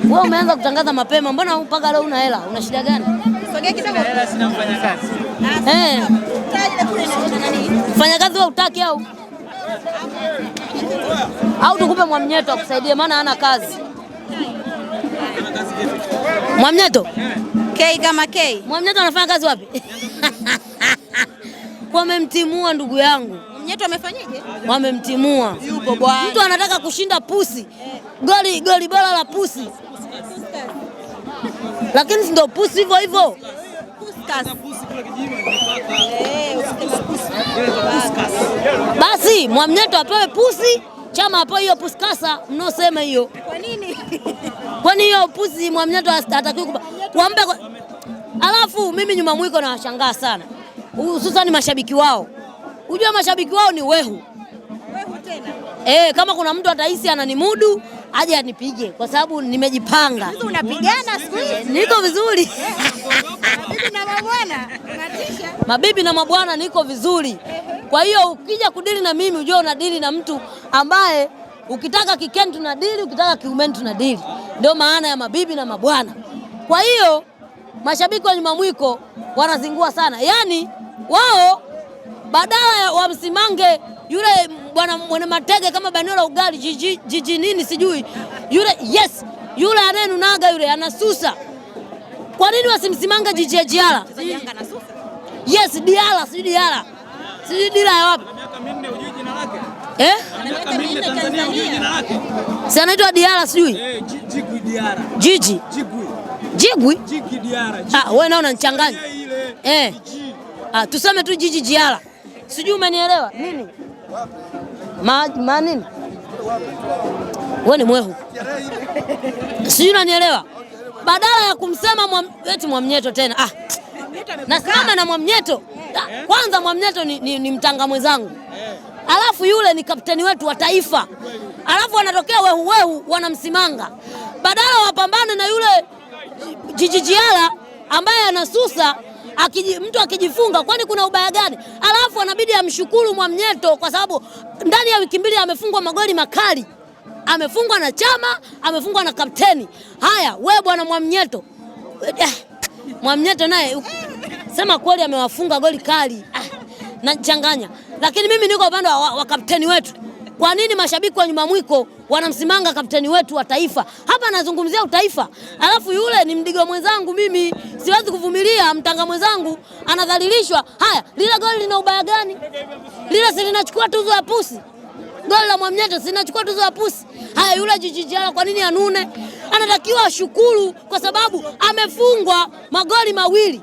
Wewe umeanza kutangaza mapema, mbona mpaka leo una hela? Una shida gani? Sogea kidogo. Hela sina mfanya kazi. Mfanya kazi wewe utaki au tukupe Mwamnyeto akusaidie maana hana kazi. Mwamnyeto? K kama K. Mwamnyeto anafanya kazi wapi? Wamemtimua ndugu yangu. Mwamnyeto amefanyaje? Wamemtimua. Yupo bwana. Mtu anataka kushinda pusi. Goli bora la pusi. Lakini ndio pusi hivyo hivyo. Basi Mwamnyeto apewe pusi, Chama apewe hiyo puskasa mnaosema hiyo. Kwa nini? Kwani hiyo pusi Mwamnyeto hatakiwi kuambe. Alafu mimi nyuma mwiko na washangaa sana. Hususan mashabiki wao. Unajua mashabiki wao ni wehu. Wehu tena. Kama kuna mtu atahisi ananimudu aje anipige kwa sababu nimejipanga. Sasa unapigana siku hizi? Niko vizuri. Mabibi na mabwana, unatisha. Mabibi na mabwana niko vizuri. Kwa hiyo ukija kudili na mimi unajua unadili na mtu ambaye ukitaka kikeni tunadili, ukitaka kiumeni tunadili. Ndio maana ya mabibi na mabwana. Kwa hiyo mashabiki wa nyuma mwiko wanazingua sana. Yaani wao badala wamsimange yule bwana mwenye matege kama banio la ugali jiji nini sijui. Yule anayenunaga yule anasusa. Kwa nini wasimsimanga jiji Diala? Yanga anasusa. Yes, Diala, sijui Diala. Sijui Diala ya wapi? Miaka 4 hujui jina lake? Miaka 4 Tanzania hujui jina lake? Si anaitwa Diala sijui? Jigwi Diara. Jiji. Jigwi. Jigwi? Jigi Diara. Wewe nao unanichanganya. Tuseme tu jiji Diala. Sijui umenielewa? Nini? Nini? Wewe ni mwehu. Sijui unanielewa? Badala ya kumsema eti Mwamnyeto tena. Nasimama na Mwamnyeto. Kwanza Mwamnyeto ni mtanga mwenzangu. Alafu yule ni kapteni wetu wa taifa. Alafu wanatokea wehu wanamsimanga. Badala wapambane na yule Jiji Diala ambaye anasusa mtu akijifunga kwani kuna ubaya gani? Alafu anabidi amshukuru Mwamnyeto kwa sababu ndani ya wiki mbili amefungwa magoli makali. Amefungwa na Chama, amefungwa na kapteni. Haya, wewe bwana Mwamnyeto. Mwamnyeto naye sema kweli amewafunga goli kali. Nachanganya. Lakini mimi niko upande wa kapteni wetu. Kwa nini mashabiki wa nyuma mwiko wanamsimanga kapteni wetu wa taifa? Hapa nazungumzia utaifa. Alafu yule ni mdigo mwenzangu, mimi siwezi kuvumilia mtanga mwenzangu anadhalilishwa. Haya, lile goli lina ubaya gani? Lile si linachukua tuzo ya pusi. Goli la Mwamnyeto si linachukua tuzo ya pusi. Haya, yule Jiji Diala kwa nini anune? Anatakiwa ashukuru kwa sababu amefungwa magoli mawili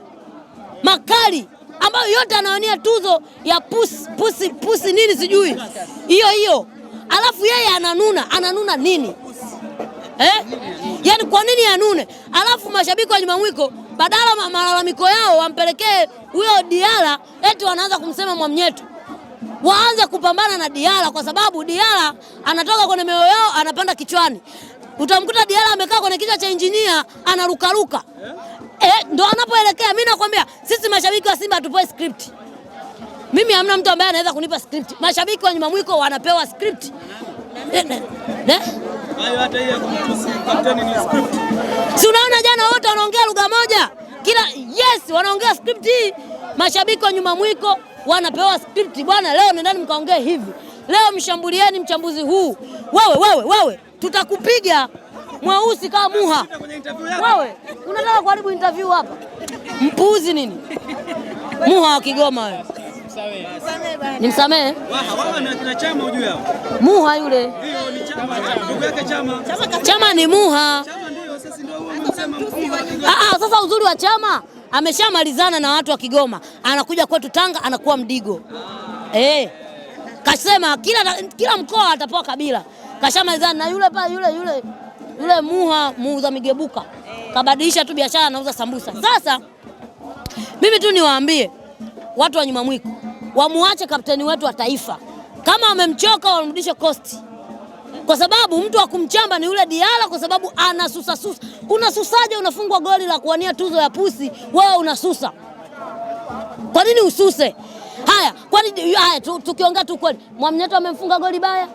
makali ambayo yote anawania tuzo ya pusi nini sijui. Hiyo. Alafu yeye ananuna nini? Yaani kwa nini anune? Alafu mashabiki wa nyuma mwiko badala malalamiko yao wampelekee huyo Diala eti wanaanza kumsema Mwamnyeto. Waanze kupambana na Diala kwa sababu Diala anatoka kwenye mioyo yao anapanda kichwani. Utamkuta Diala amekaa kwenye kichwa cha injinia anarukaruka. Ndo anapoelekea. Mimi nakwambia sisi mashabiki wa Simba hatupewi script. Mimi hamna mtu ambaye anaweza kunipa script. Mashabiki wa nyuma mwiko wanapewa script. Hayo hata hiyo kumtusi kapteni ni script. Si unaona jana wote wanaongea lugha moja. Wanaongea script hii. Mashabiki wa nyuma mwiko wanapewa script. Bwana leo nendani mkaongee hivi. Leo mshambulieni mchambuzi huu. Wewe tutakupiga mweusi kama muha. Wewe unataka kuharibu interview hapa? Mpuzi nini? Muha wa Kigoma wewe. Nimsamehe. Na Chama ujue hao. Muha yule. Hiyo ni Chama. Ndugu yake Chama. Chama ni muha. Chama ndio sasa ndio huo unasema mkuu. Sasa uzuri wa Chama ameshamalizana na watu wa Kigoma. Anakuja kwetu Tanga anakuwa mdigo. Kasema kila mkoa atapewa kabila. Kashamalizana na yule pa yule muha muuza migebuka. Kabadilisha tu biashara anauza sambusa. Sasa mimi tu niwaambie watu wa nyuma mwiko wamuache kapteni wetu wa taifa. Kama wamemchoka warudishe kosti. Kwa sababu mtu wa kumchamba ni yule Diala kwa sababu anasusa. Unasusaje unafungwa goli la kuwania tuzo ya pusi wewe unasusa? Kwa nini ususe? Haya, tukiongea tu kweli Mwamnyeto amemfunga goli baya?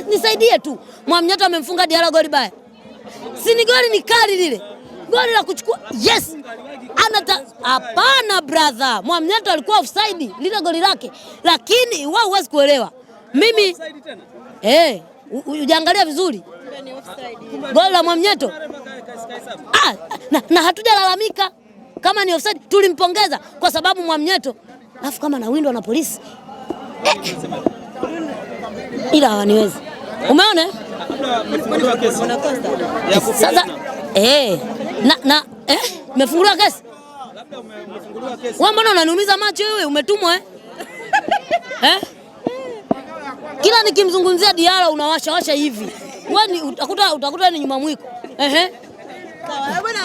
Nisaidie tu. Mwamnyeto amemfunga Diarra goli baya. Si ni goli ni kali lile. Goli la kuchukua. Yes. Hapana brother. Mwamnyeto alikuwa offside lile goli lake. Lakini wao huwezi kuelewa. Mimi ujaangalia vizuri. Goli la Mwamnyeto. Na hatujalalamika. Kama ni offside tulimpongeza kwa sababu Mwamnyeto alafu kama na windwa na polisi. Ila hawaniwezi. Umeona? Sasa umefunguliwa kesi? Labda umefunguliwa kesi. Wewe mbona unaniumiza macho wewe? Umetumwa Kila nikimzungumzia Diarra unawasha hivi. Wewe utakuta ni nyuma mwiko. Sawa, bwana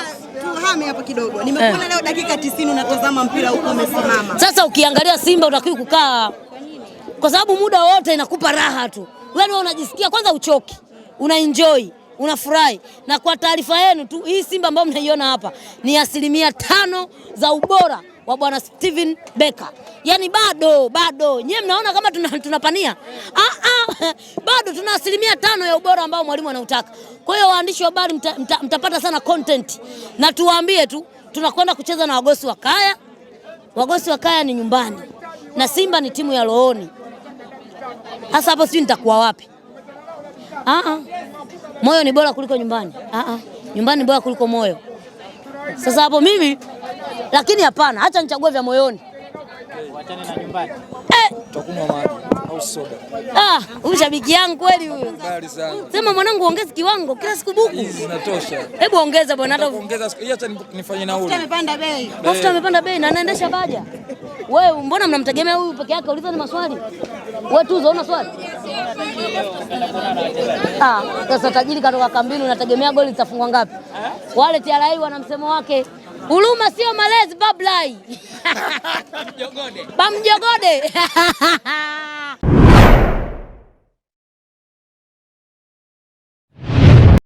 tuhame hapa kidogo. Nimekuona leo dakika 90 unatazama mpira huko umesimama. Sasa ukiangalia Simba utakiwa kukaa. Kwa sababu muda wote inakupa raha tu. Wewe unajisikia kwanza uchoki. Una-enjoy, unafurahi. Na kwa taarifa yenu tu, hii Simba ambayo mnaiona hapa ni 5% za ubora wa bwana Steven Becker. Yaani bado. Nyewe mnaona kama tunapania. Bado tuna 5% ya ubora ambao mwalimu anautaka. Kwa hiyo waandishi wa habari mtapata sana content. Na tuwaambie tu tunakwenda kucheza na Wagosi wa Kaya. Wagosi wa Kaya ni nyumbani. Na Simba ni timu ya rohoni. Sasa hapo sisi nitakuwa wapi? Moyo ni bora kuliko nyumbani. Nyumbani ni bora kuliko moyo. Sasa hapo mimi lakini hapana, acha nichague vya moyoni. Waachane na nyumbani. Tutakunywa maji au soda. Huyu shabiki yangu kweli huyo. Mbali sana. Sema mwanangu ongeza kiwango kila siku buku. Hizi zinatosha. Hebu ongeza bwana hata ongeza. Acha nifanye nauli. Mafuta yamepanda bei. Mafuta yamepanda bei na anaendesha baja. Wewe mbona mnamtegemea huyu peke yake? Uliza ni maswali. Wewe tu unaona swali? Sasa tajiri katoka kambini unategemea goli litafungwa ngapi? Wale TRA wana msemo wake. Huruma sio malezi bablai. Bamjogode.